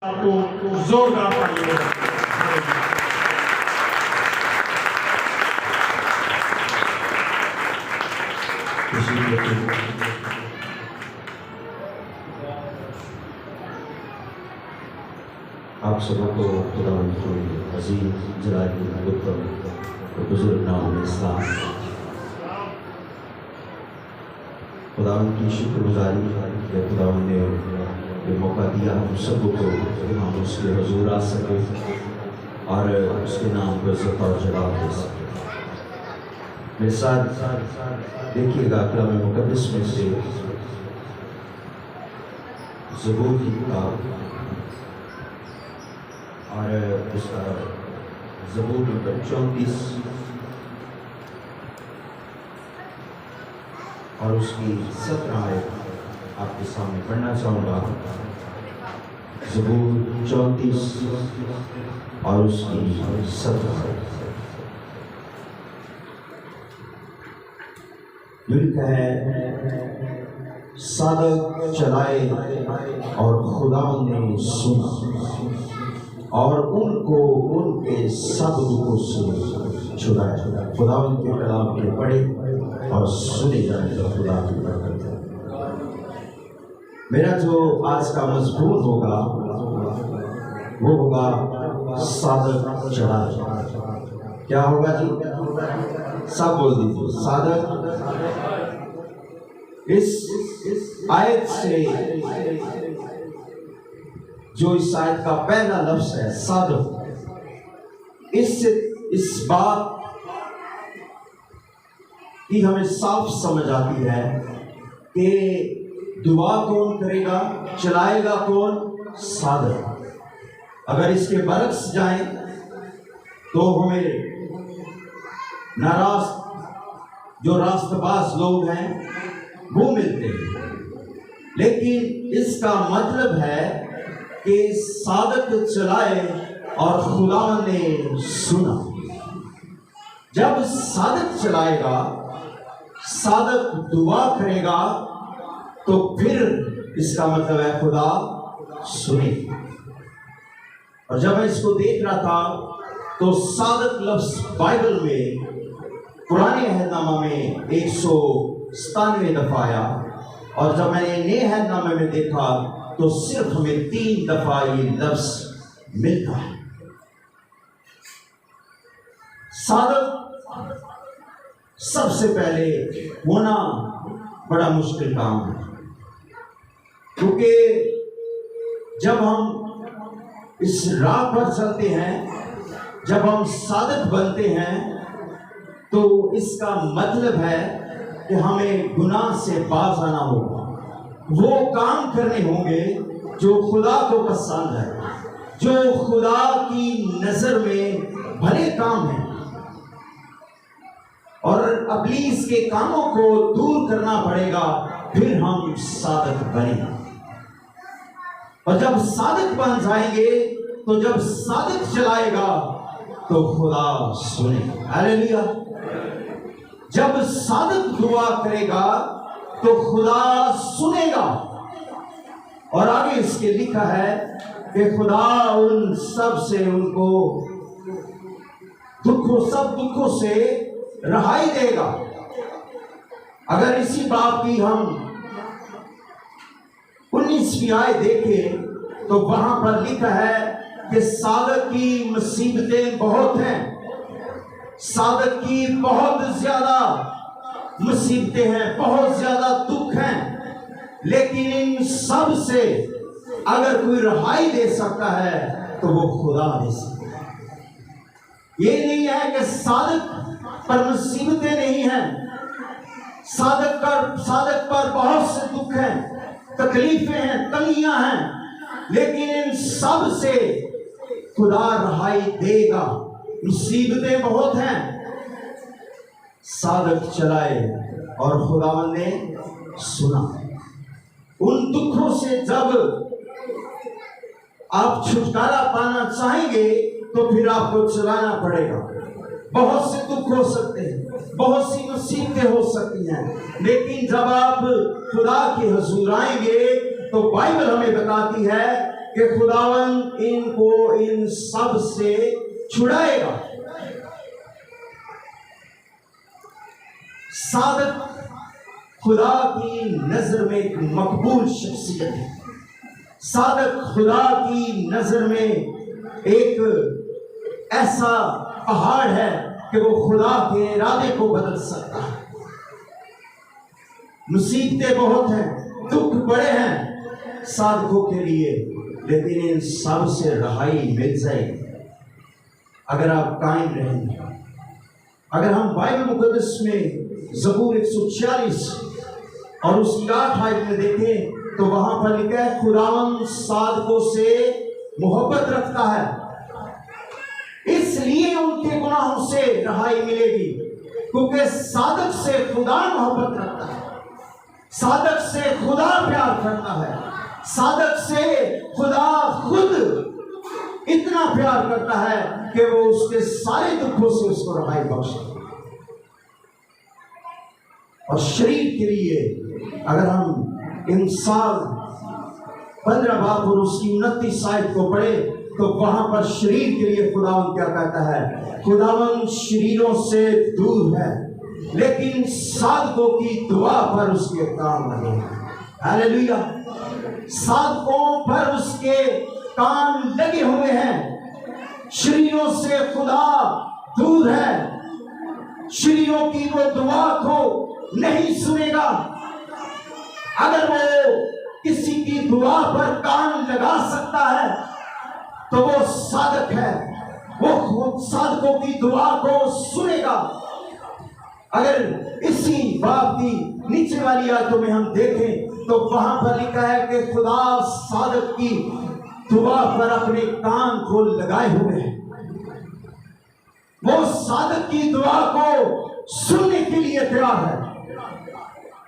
आपको जोरदार तालियों आप सबको खुदावंद की अजीम जलाली उत्तम और बुजुर्ग नाम इस्लाम खुदावंद की शुक्रगुजारी है। खुदावंद ने ये मौका दिया हम सबको कि हम उसके हुजूर आ सके और उसके नाम को इज्जत और जलाल दे सके। मेरे साथ देखिएगा कलाम मुकद्दस में से ज़बूर की किताब और उसका ज़बूर नंबर 34 और उसकी 17 आयत आपके सामने पढ़ना चाहूँगा। ज़बूर 34 और उसकी 17 आयत लिखा है, सादक चलाए और खुदावंद ने सुना और उनको उनके सब दुखों से छुड़ाया। खुदावंद के कलाम के पढ़े और सुने जाने का खुदा की बरकत है। मेरा जो आज का मजबूर होगा वो होगा सादक चढ़ाए। क्या होगा जी? सब बोल दीजिए, सादक। इस आयत से जो इस आयत का पहला लफ्ज है सादक, इससे इस बात की हमें साफ समझ आती है कि दुआ कौन करेगा, चलाएगा कौन? सादक। अगर इसके बरक्स जाएं तो हमें नाराज जो रास्तबाज लोग हैं वो मिलते हैं, लेकिन इसका मतलब है कि सादक चलाए और खुदावंद ने सुना। जब सादक चलाएगा, सादक दुआ करेगा, तो फिर इसका मतलब है खुदा सुने। और जब मैं इसको देख रहा था तो सादक लफ्ज बाइबल में पुराने अहदनामा में 197 दफा आया, और जब मैंने नए अहदनामे में देखा तो सिर्फ हमें 3 दफा ये लफ्ज मिलता है। सादक सबसे पहले होना बड़ा मुश्किल काम है, क्योंकि जब हम इस राह पर चलते हैं, जब हम सादक बनते हैं, तो इसका मतलब है कि हमें गुनाह से बाज आना होगा। वो काम करने होंगे जो खुदा को पसंद है, जो खुदा की नजर में भले काम है, और इब्लीस के कामों को दूर करना पड़ेगा, फिर हम सादक बनेंगे। और जब सादक बन जाएंगे, तो जब सादक चलाएगा तो खुदा सुनेगा। हालेलुया। जब सादक दुआ करेगा तो खुदा सुनेगा। और आगे इसके लिखा है कि खुदा उन सब से उनको सब दुखों से रहाई देगा। अगर इसी बात की हम 19वीं आयत देखें तो वहां पर लिखा है कि सादक की मुसीबतें बहुत हैं, सादक की बहुत ज्यादा मुसीबतें हैं, बहुत ज्यादा दुख हैं, लेकिन इन सब से अगर कोई रहाई दे सकता है तो वो खुदा दे सकता है। ये नहीं है कि सादक पर मुसीबतें नहीं हैं, सादक पर बहुत से दुख हैं, तकलीफें हैं, तंगियां हैं, लेकिन इन सब से खुदा रहाई देगा। मुसीबतें बहुत हैं, सादक चलाए और खुदावंद ने सुना। उन दुखों से जब आप छुटकारा पाना चाहेंगे तो फिर आपको चलाना पड़ेगा। बहुत से दुख हो सकते हैं, बहुत सी मुसीबतें हो सकती हैं, लेकिन जब आप खुदा के हुजूर आएंगे तो बाइबल हमें बताती है कि खुदावन इनको इन सब से छुड़ाएगा। सादक खुदा की नजर में एक मकबूल शख्सियत है। सादक खुदा की नजर में एक ऐसा पहाड़ है कि वो खुदा के इरादे को बदल सकता है। मुसीबतें बहुत हैं, दुख बड़े हैं साधकों के लिए, लेकिन इन सब से रहाई मिल जाएगी अगर आप कायम रहेंगे। अगर हम बाइबल मुकद्दस में ज़बूर 146 और उसकी 8 आयत में देखें तो वहां पर लिखा है, खुदावंद साधकों से मोहब्बत रखता है, इसलिए उनके गुनाहों से रहाई मिलेगी, क्योंकि साधक से खुदा मोहब्बत रखता है, साधक से खुदा प्यार करता है, साधक से खुदा खुद इतना प्यार करता है कि वो उसके सारे दुखों से उसको रहाई बख्शे। और शरीर के लिए अगर हम इंसान 15 बाब और उसकी 29 आयत को पढ़े तो वहां पर शरीर के लिए खुदावन क्या कहता है, खुदावन शरीरों से दूर है लेकिन साधकों की दुआ पर उसके काम लगे हैं। हालेलुया। साधकों पर उसके काम लगे हुए हैं। शरीरों से खुदा दूर है, शरीरों की वो दुआ को नहीं सुनेगा। अगर वो किसी की दुआ पर कान लगा सकता है तो वो साधक है, वो साधकों की दुआ को सुनेगा। अगर इसी बाब की नीचे वाली आयतों में हम देखें तो वहां पर लिखा है कि खुदा साधक की दुआ पर अपने कान को लगाए हुए हैं। वो साधक की दुआ को सुनने के लिए तैयार है,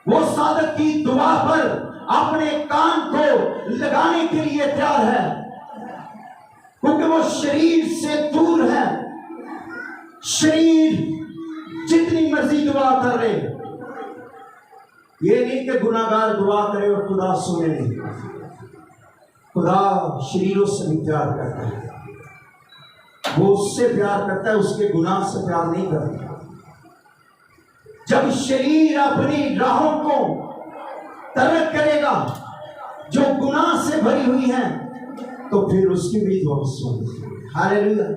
वो साधक की दुआ पर अपने कान को लगाने के लिए तैयार है, क्योंकि वो शरीर से दूर है। शरीर जितनी मर्जी दुआ कर ले, ये नहीं कि गुनाहगार दुआ करे और खुदा सुने नहीं। खुदा शरीरों से भी प्यार करता है, वो उससे प्यार करता है, उसके गुनाह से प्यार नहीं करता। जब शरीर अपनी राहों को तरक करेगा जो गुनाह से भरी हुई है तो फिर उसकी भी दुआ सुनती। हालेलुया।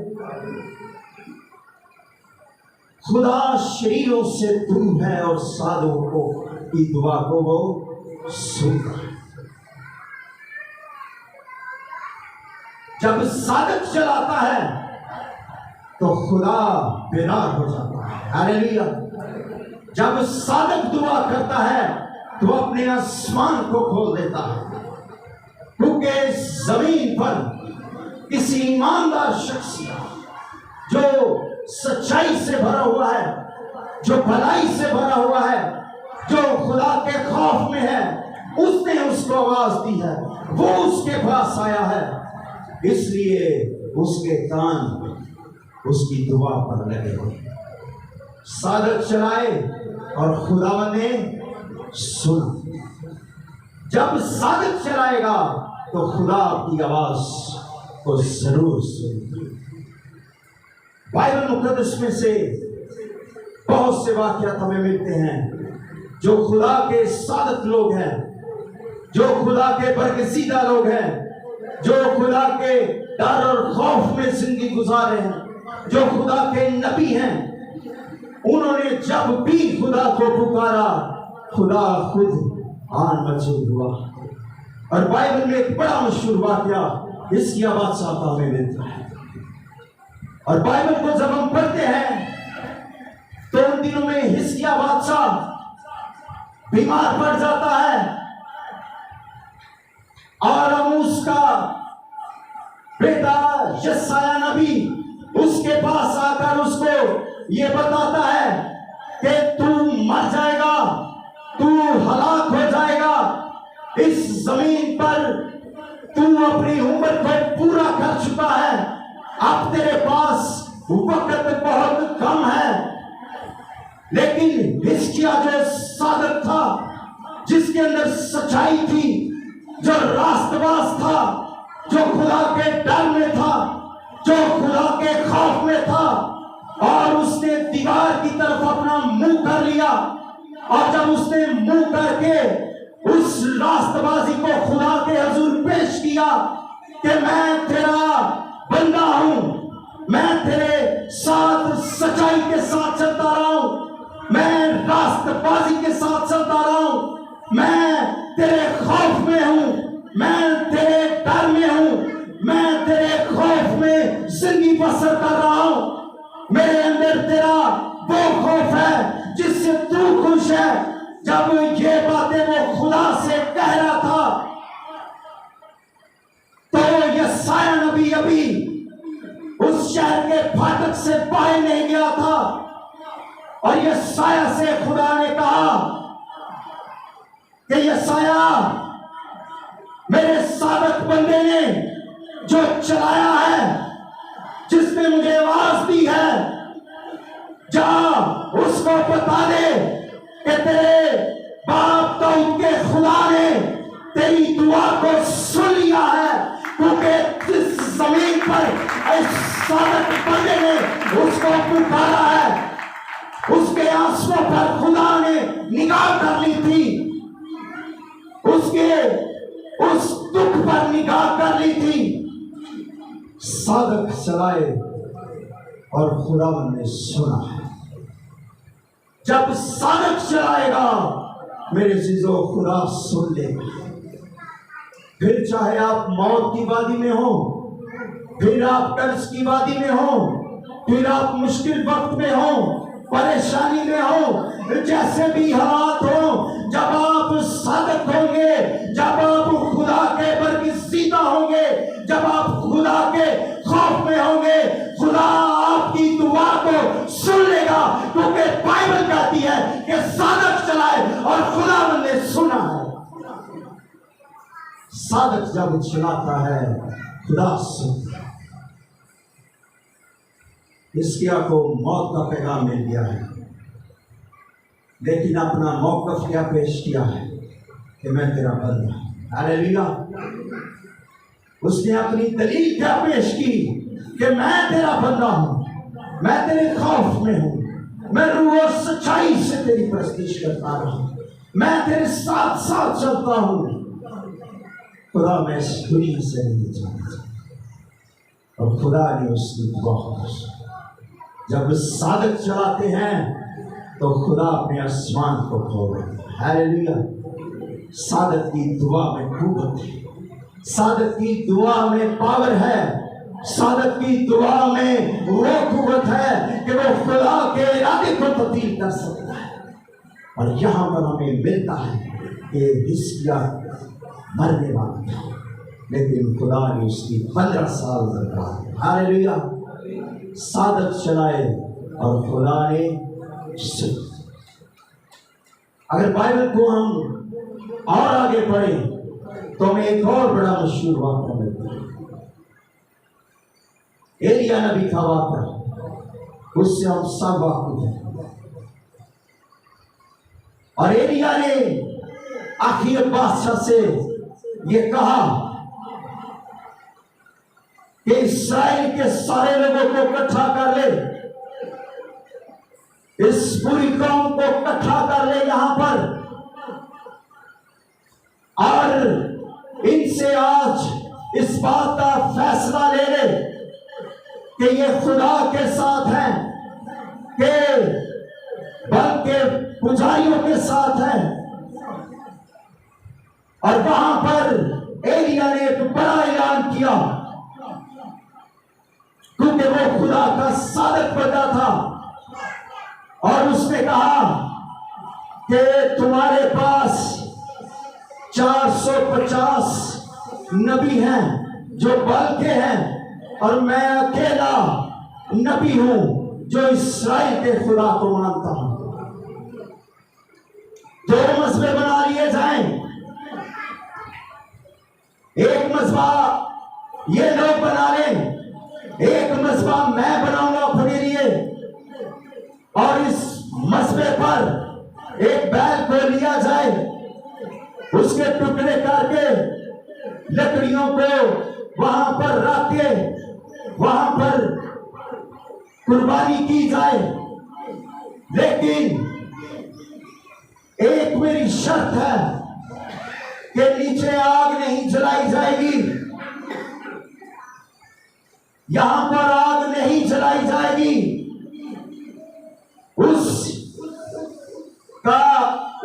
खुदा शरीरों से दूर है और साधकों की दुआ को वो सुनता है। जब साधक चलाता है तो खुदा बेदार हो जाता है। हालेलुया। जब साधक दुआ करता है तो अपने आसमान को खोल देता है, क्योंकि जमीन पर किसी ईमानदार शख्स जो सच्चाई से भरा हुआ है, जो भलाई से भरा हुआ है, जो खुदा के खौफ में है, उसने उसको आवाज दी है, वो उसके पास आया है, इसलिए उसके कान उसकी दुआ पर लगे हुए। साधक चलाए और खुदा ने सुना। जब साधक चलाएगा तो खुदा आपकी आवाज को जरूर सुनेगा। बाइबल मुकद्दस में से बहुत से वाक़यात हमें मिलते हैं जो खुदा के साधक लोग हैं, जो खुदा के बरगज़ीदा लोग हैं, जो खुदा के डर और खौफ में जिंदगी गुजारे हैं, जो खुदा के नबी हैं। उन्होंने जब भी खुदा को पुकारा, खुदा खुद आन मौजूद हुआ। और बाइबल में एक बड़ा मशहूर वाक़या हिजकिय्याह बादशाह का हमें मिलता है। और बाइबल को जब हम पढ़ते हैं तो उन दिनों में हिजकिय्याह बादशाह बीमार पड़ जाता है और आमोस का बेटा यशायाह नबी उसके पास आकर उसको ये बताता है कि तू मर जाएगा, तू हलाक हो जाएगा, इस जमीन पर तू अपनी उम्र को पूरा कर चुका है, अब तेरे पास वक्त बहुत कम है। लेकिन हिजकिय्याह जो साधक था, जिसके अंदर सच्चाई थी, जो रास्तबाज था, जो खुदा के डर में था, जो खुदा के खौफ में था, और उसने दीवार की तरफ अपना मुंह कर लिया। और जब उसने मुंह करके उस रास्तबाजी को खुदा के हजूर पेश किया कि मैं तेरा बंदा हूं, मैं तेरे साथ सच्चाई के साथ चलता रहा हूं, मैं रास्तबाजी के साथ चलता रहा हूं, मैं तेरे खौफ में हूं, मैं तेरे डर में हूं, मैं तेरे खौफ में जिंदगी बसर कर रहा हूं, मेरे अंदर तेरा वो खौफ है जिससे तू खुश है। जब ये बातें वो खुदा से कह रहा था तो यशायाह नबी अभी उस शहर के फाटक से बाहर नहीं गया था, और यशायाह से खुदा ने कहा कि यशायाह, मेरे साधक बंदे ने जो चलाया है, जिसने मुझे आवाज दी है, जा उसको बता दे कि तेरे बाप दाऊद के खुदा ने तेरी दुआ को सुन लिया है, क्योंकि जिस जमीन पर इस साधक बंदे ने उसको पुकारा है, उसके आंसुओं पर खुदा ने निगाह कर ली थी, उसके उस दुख पर निगाह कर ली थी। साधक चलाए और खुदावन ने सुना है। जब साधक चलाएगा मेरे चीजों, खुदा सुन लेगा। फिर चाहे आप मौत की वादी में हो, फिर आप कर्ज की वादी में हो, फिर आप मुश्किल वक्त में हो, परेशानी में हो, जैसे भी हालात हो, जब आप साधक होंगे, जब आप खुदा के बरगज़ीदा होंगे, जब आप खुदा के खौफ में होंगे, खुदा आपकी दुआ को सुन लेगा, क्योंकि बाइबल कहती है कि साधक चलाए और खुदा ने सुना है। साधक जब चलाता है खुदा सुनता है। हिजकिय्याह को मौत का पैगाम मिल गया है, लेकिन अपना मौक़िफ़ क्या पेश किया है कि मैं तेरा बंदा हूं। हालेलुया। उसने अपनी दलील क्या पेश की कि मैं तेरा बंदा हूं, मैं तेरे खौफ में हूं, मैं रूह और सच्चाई से तेरी प्रस्तुति करता रहा हूं, मैं तेरे साथ साथ चलता हूं। खुदा मैं इस दुनिया से नहीं जाना, और खुदा ने उसकी दुआ को जब साधक चलाते हैं तो खुदा अपने आसमान को खोल देता है। हालेलुया। साधक की दुआ में कुव्वत है, साधक की दुआ में पावर है, साधक की दुआ में वो कुव्वत है कि वो खुदा के इरादे को तब्दील कर सकता है। और यहाँ पर हमें मिलता है कि हिजकिय्याह मरने वाला था, लेकिन खुदा ने उसकी 15 साल बर्बाद। हालेलुया। साधक चलाए और खुदा ने सुना। अगर बाइबल को हम और आगे पढ़ें तो हमें एक और बड़ा मशहूर वाक़या मिलता है, एलिया नबी का वाक़या। उससे हम सब वाकिफ हैं। और एलिया ने आखिर बादशाह से ये कहा कि इस्राएल के सारे लोगों को इकट्ठा कर ले, इस पूरी कौम को इकट्ठा कर ले यहां पर, और इनसे आज इस बात का फैसला ले ले कि ये खुदा के साथ हैं, कि बल के पुजारियों के साथ हैं। और वहां पर एलिया ने एक बड़ा ऐलान किया, क्योंकि वो खुदा का साधक बंदा था, और उसने कहा कि तुम्हारे पास 450 नबी हैं जो बल के हैं, और मैं अकेला नबी हूं जो इस्राएल के खुदा को मानता हूं। 2 मजबे बना लिए जाएं, एक मजबा ये लोग बना लें, एक मजबा मैं बनाऊंगा अपने लिए, और इस मजबे पर एक बैल को लिया जाए, उसके टुकड़े करके लकड़ियों को वहां पर रख के वहां पर कुर्बानी की जाए, लेकिन एक मेरी शर्त है कि नीचे आग नहीं जलाई जाएगी, यहां पर आग नहीं जलाई जाएगी।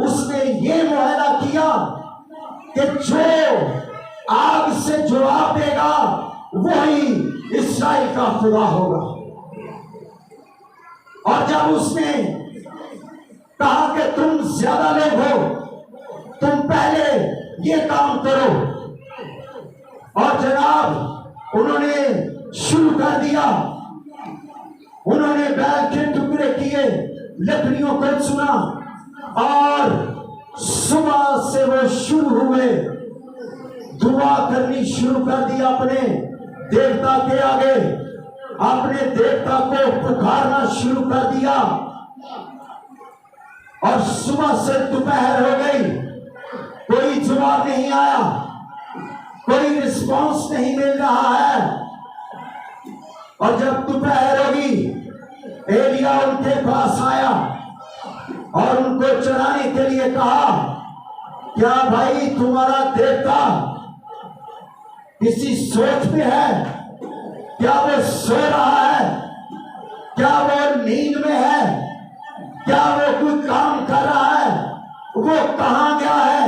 उसने ये मुआहदा किया कि जो आग से जवाब देगा वही इस्राएल का खुदा होगा। और जब उसने कहा कि तुम ज्यादा लोग हो, तुम पहले ये काम करो, और जनाब उन्होंने शुरू कर दिया। उन्होंने बैल के टुकड़े किए, लकड़ियों को चुना, और सुबह से वो शुरू हुए दुआ करनी शुरू कर दी अपने देवता के आगे, अपने देवता को पुकारना शुरू कर दिया। और सुबह से दोपहर हो गई, कोई जवाब नहीं आया, कोई रिस्पांस नहीं मिल रहा है। और जब दोपहर होगी, एलिया उनके पास आया और उनको चराने के लिए कहा, क्या भाई तुम्हारा देवता किसी सोच में है? क्या वो सो रहा है? क्या वो नींद में है? क्या वो कोई काम कर रहा है? वो कहां गया है?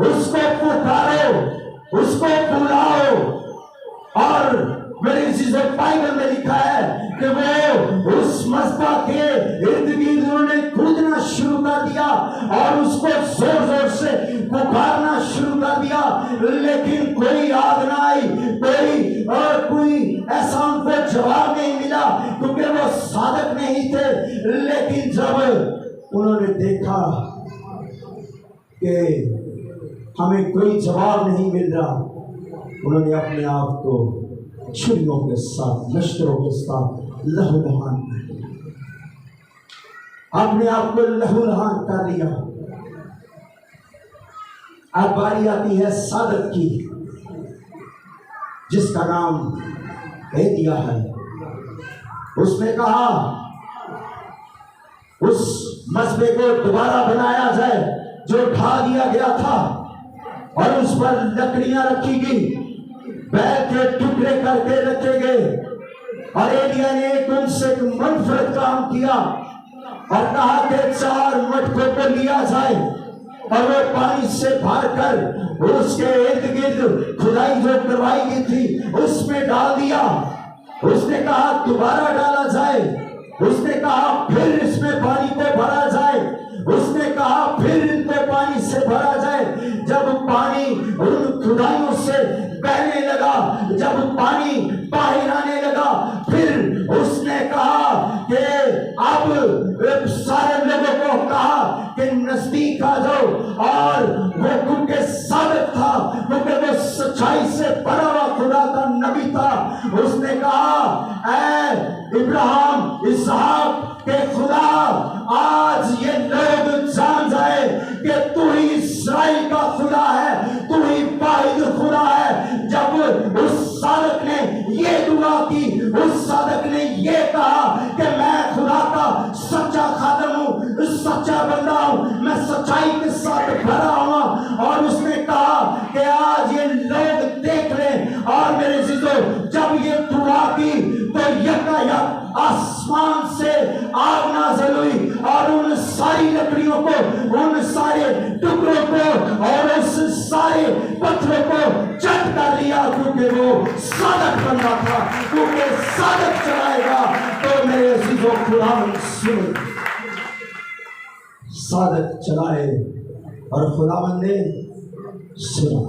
उसको पुकारो, उसको बुलाओ। और मेरे चीजों बाइबल में लिखा है कि वो उस मस्बा के इर्द गिर्द उन्होंने कूदना शुरू कर दिया और उसको जोर जोर से पुकारना शुरू कर दिया, लेकिन कोई आग ना आई, कोई ऐसा उनको जवाब नहीं मिला, क्योंकि वो साधक नहीं थे। लेकिन जब उन्होंने देखा कि हमें कोई जवाब नहीं मिल रहा, उन्होंने अपने आप को छुरियों के साथ, लश्करों के साथ लहूलुहान कर लिया, अपने आप को लहूलुहान कर लिया। अब बारी आती है सादक की, जिसका नाम एलिया है। उसने कहा उस मस्बे को दोबारा बनाया जाए जो ढा दिया गया था, और उस पर लकड़ियां रखी गई, बैल के टुकड़े करके रखे गए। और एलिया ने उनसे एक मनफरद काम किया और कहा कि 4 मटकों को लिया जाए और वो पानी से भरकर उसके इर्द गिर्द खुदाई जो करवाई गई थी उसमें डाल दिया। उसने कहा दोबारा डाला जाए, उसने कहा फिर इसमें पानी को भरा जाए, उसने कहा फिर इनको पानी से भरा जाए। जब पानी उन खुदाइयों से बहने लगा, जब पानी बाहर आने लगा, फिर उसने कहा कि अब सारे लोगों को कहा कि नजदीक आ जाओ। और वो क्योंकि साबित था, क्योंकि वो सच्चाई से भरा हुआ खुदा का नबी था, उसने कहा ऐ इब्राहिम इसहाक के खुदा, आज ये लोग जान जाए कि तू ही इस्राएल का खुदा है, तू ही वाहिद खुदा है। जब उस सादक ने ये दुआ की, उस सादक ने ये कहा कि मैं खुदा का सच्चा खादम हूं, सच्चा बंदा हूं, मैं सच्चाई के साथ भरा हुआ। और उसने कहा कि आज ये लोग देख लें। और मेरे जीजो, जब ये दुआ की तो यकायक आसमान से आग नाज़िल हुई और उन सारी लकड़ियों को, उन सारे टुकड़ों को और उस सारे पत्थरों को चट कर लिया, क्योंकि वो सादक बंदा था, क्योंकि सादक चलाएगा। तो मेरे अजीजों, खुदावंद सुन, सादक चलाए और खुदावंद ने सुना।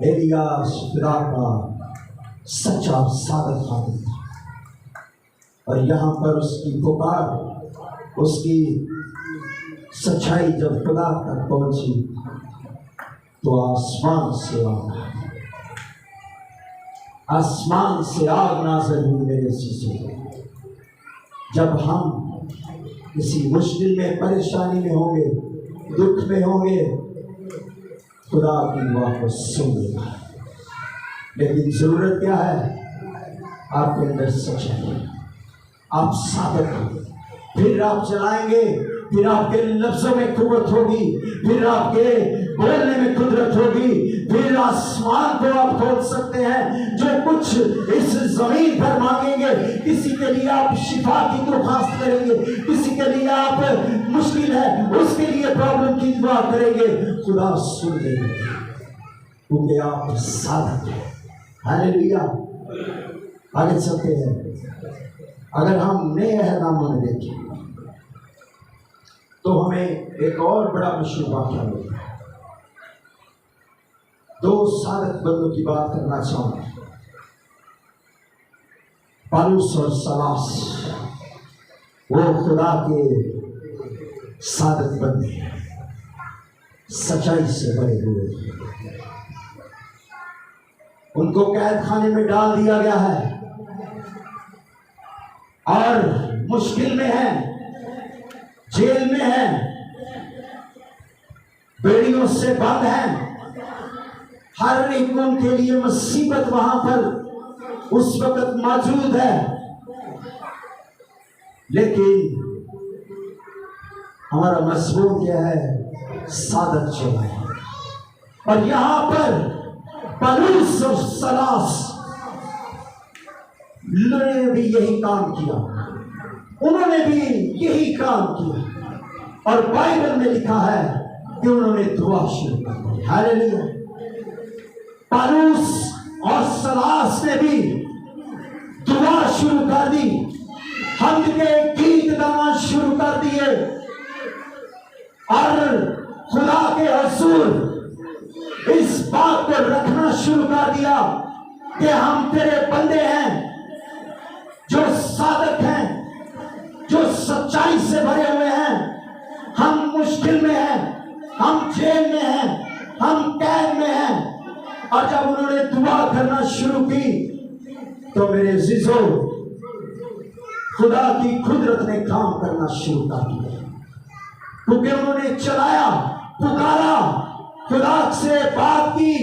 एलिया खुदा का सच्चा सादक खादिम था, और यहाँ पर उसकी पुकार, उसकी सच्चाई जब खुदा तक पहुंची तो आसमान से आग नाज़िल हुई। मेरे चीज़ों, जब हम किसी मुश्किल में, परेशानी में होंगे, दुख में होंगे, खुदा की दुआ को सुन लेगा। लेकिन जरूरत क्या है? आपके अंदर सच्चाई, आप साधक हो, फिर आप चलाएंगे, फिर आपके लफ्जों में कुव्वत होगी, फिर आपके बोलने में कुदरत होगी, फिर आसमान को आप खोल सकते हैं। जो कुछ इस जमीन पर मांगेंगे, किसी के लिए आप शिफा की दरख्वास्त करेंगे, किसी के लिए आप मुश्किल है उसके लिए प्रॉब्लम की दुआ करेंगे, खुदा सुन लेंगे, क्योंकि आप साधक हैं। हालेलुया। आगे चलते हैं। अगर हम नए अहदनामे में देखें तो हमें एक और बड़ा मशहूर वाक़या मिलता है। दो साधक बंदों की बात करना चाहूंगा, पौलुस और सलास। वो खुदा के साधक बंदे हैं, सच्चाई से भरे हुए। उनको कैद खाने में डाल दिया गया है और मुश्किल में है, जेल में है, बेड़ियों से बंद है। हर एक उनके लिए मुसीबत वहां पर उस वक्त मौजूद है, लेकिन हमारा मजबूर क्या है? साधक चलाए। और यहां पर पौलुस और सलास ने भी यही काम किया, उन्होंने भी यही काम किया। और बाइबल में लिखा है कि उन्होंने दुआ शुरू कर दी। हालेलुया। पौलुस और सलास ने भी दुआ शुरू कर दी, हम्द के गीत गाना शुरू कर दिए और खुदा के हुजूर इस बात को रखना शुरू कर दिया कि हम तेरे बंदे हैं, जो साधक हैं, जो सच्चाई से भरे हुए हैं। हम मुश्किल में हैं, हम जेल में हैं, हम कैद में हैं। और जब उन्होंने दुआ करना शुरू की तो मेरे अजीजों, खुदा की कुदरत ने काम करना शुरू कर दिया, क्योंकि उन्होंने चलाया, पुकारा, खुदा से बात की।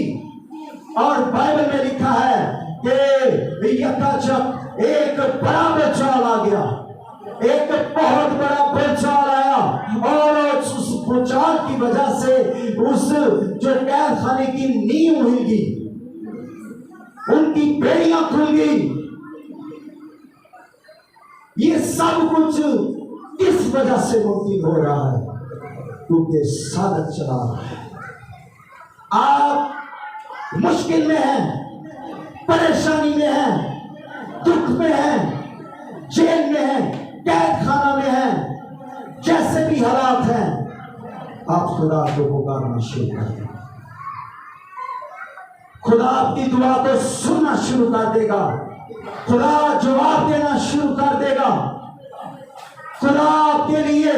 और बाइबल में लिखा है कि यकाचक एक बड़ा भूचाल आ गया, एक बहुत बड़ा भूचाल आया और उस भूचाल की वजह से उस जो कैद खाने की नींव हिली, उनकी बेड़ियां खुल गई। ये सब कुछ किस वजह से मुमकिन हो रहा है? क्योंकि साधक चला रहा है। आप मुश्किल में हैं, परेशानी में हैं, दुख में हैं, जेल में हैं, कैद खाना में हैं, जैसे भी हालात हैं, आप खुदा को पुकारना शुरू कर दें। खुदा आपकी दुआ को सुनना शुरू कर देगा, खुदा जवाब देना शुरू कर देगा, खुदा आपके लिए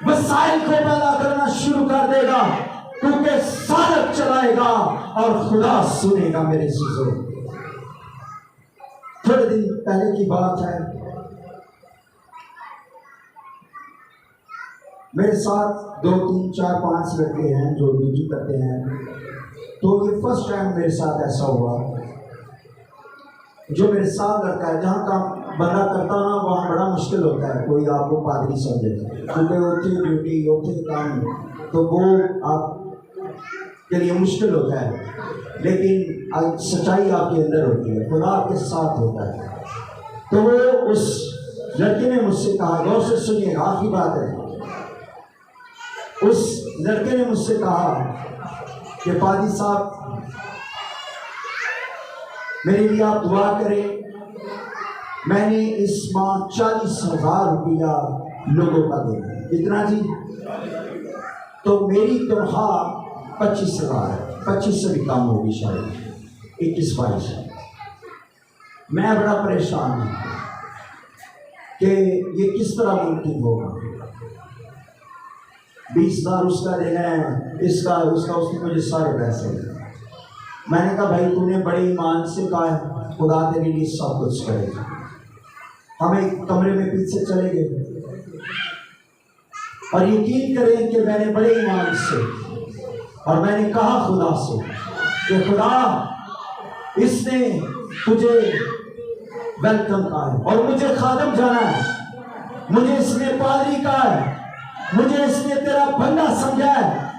वसाइल को पैदा करना शुरू कर देगा, क्योंकि साधक चलाएगा और खुदा सुनेगा। मेरे चीजों, थोड़े दिन पहले की बात है, मेरे साथ 2, 3, 4, 5 लड़के हैं जो ड्यूटी करते हैं। तो ये फर्स्ट टाइम मेरे साथ ऐसा हुआ। जो मेरे साथ लड़का है, जहाँ काम बंदा करता ना, वहाँ बड़ा मुश्किल होता है कोई आपको पादरी समझे, क्योंकि होती ड्यूटी होते काम, तो वो आप के लिए मुश्किल होता है। लेकिन सच्चाई आपके अंदर होती है, खुदा आपके साथ होता है। तो वो उस लड़के ने मुझसे कहा, गौर से सुनिए, आखिरी बात है। उस लड़के ने मुझसे कहा कि पादी साहब, मेरे लिए आप दुआ करें। मैंने इस माह 40,000 रुपया लोगों का देना, कितना जी? तो मेरी तनख्वाह 25,000 है, 25 से भी कम होगी शायद, 21-22। मैं बड़ा परेशान हूँ कि ये किस तरह मुमकिन होगा। 20,000 उसका देना है, इसका उसका, उसने मुझे सारे पैसे। मैंने कहा भाई तूने बड़े ईमान से कहा है, खुदा तेरे लिए सब कुछ करेगा। हम एक कमरे में पीछे चले गए और यकीन करें कि मैंने बड़े ईमान से और मैंने कहा खुदा से कि खुदा इसने तुझे वेलकम कहा है और मुझे खादम जाना है, मुझे इसने पादरी कहा है, मुझे इसने तेरा बंदा समझा है।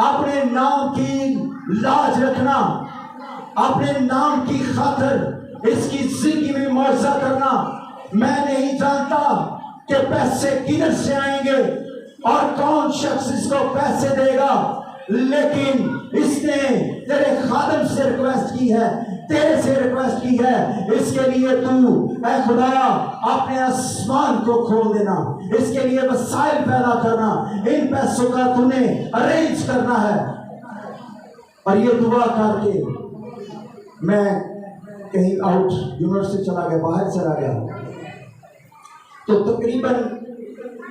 अपने नाम की लाज रखना, अपने नाम की खातिर इसकी जिंदगी में मुआवजा करना। मैं नहीं जानता कि पैसे किधर से आएंगे और कौन शख्स इसको पैसे देगा, लेकिन इसने तेरे खादम से रिक्वेस्ट की है, तेरे से रिक्वेस्ट की है। इसके लिए तू ऐ खुदा अपने आसमान को खोल देना, इसके लिए वसाइल पैदा करना, इन पैसों का तूने अरेंज करना है। और ये दुआ करके मैं कहीं आउट यूनिवर्सिटी चला गया, बाहर चला गया, तो तकरीबन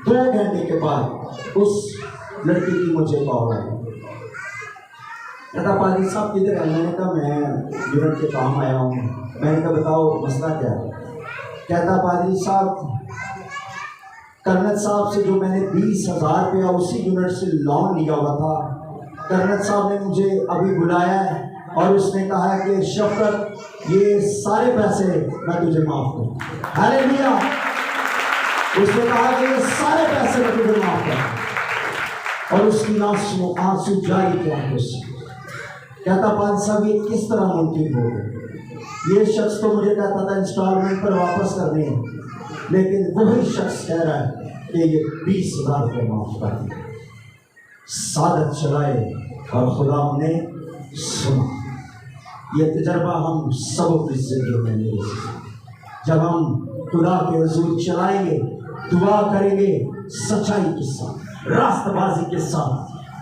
2 घंटे के बाद उस लड़की की मुझे कॉल आई। कहता पादरी साहब किधर है? मैंने कहा मैं यूनिट के काम आया हूँ। मैंने कहा बताओ मसला क्या है? कहता पादरी साहब, कर्नल साहब से जो मैंने 20,000 रुपया उसी यूनिट से लोन लिया हुआ था, कर्नल साहब ने मुझे अभी बुलाया है और उसने कहा है कि शफकत ये सारे पैसे मैं तुझे माफ करूँ। हालेलुया। उसने कहा कि ये सारे पैसे मैं तुझे माफ करूँ और उसकी आंसू जारी किया उससे। कहता पादरी साहब ये किस तरह मुमकिन हो गया? ये शख्स तो मुझे कहता था इंस्टॉलमेंट पर वापस करने हैं, लेकिन वही शख्स कह रहा है कि ये 20,000 रुपये माफ कर दिए। सादत चलाए और खुदा ने सुना। ये तजर्बा हम सब की जिंदगी में मिले। जब हम खुदा के हुजूर चलाएंगे, दुआ करेंगे सच्चाई के साथ, रास्तबाजी के साथ,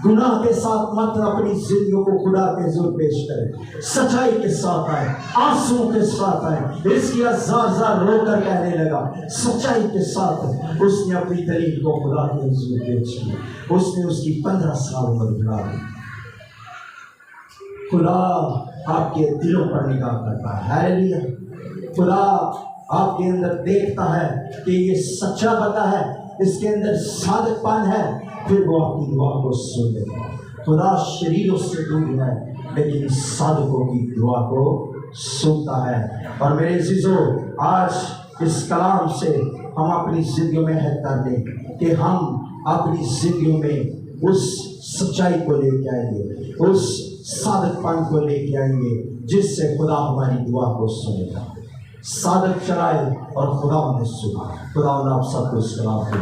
गुनाह के साथ मत अपनी जिंदगी को खुदा के हुजूर पेश करें। सच्चाई के साथ आए, आंसुओं के साथ आए। इसकी जार रोकर कहने लगा सच्चाई के साथ। उसने अपनी दलील को खुदा के हुजूर पेश किया। उसने उसकी 15 साल उम्र बढ़ा दी। खुदा आपके दिलों पर निगाह करता है। हालेलुया। खुदा आपके अंदर देखता है कि ये सच्चा बंदा है, इसके अंदर सादतपन है, फिर वो आपकी दुआ को सुन लेगा। खुदा शरीरों से दूर है, लेकिन सादकों की दुआ को सुनता है। और मेरे अजीजों, आज इस कलाम से हम अपनी जिंदगी में है कर दें कि हम अपनी जिंदगी में उस सच्चाई को लेके आएंगे, उस सादतपन को लेके आएंगे जिससे खुदा हमारी दुआ को सुनेगा। सादत चलाए और खुदा ने सुना। खुदा आप सबको इस कलाम को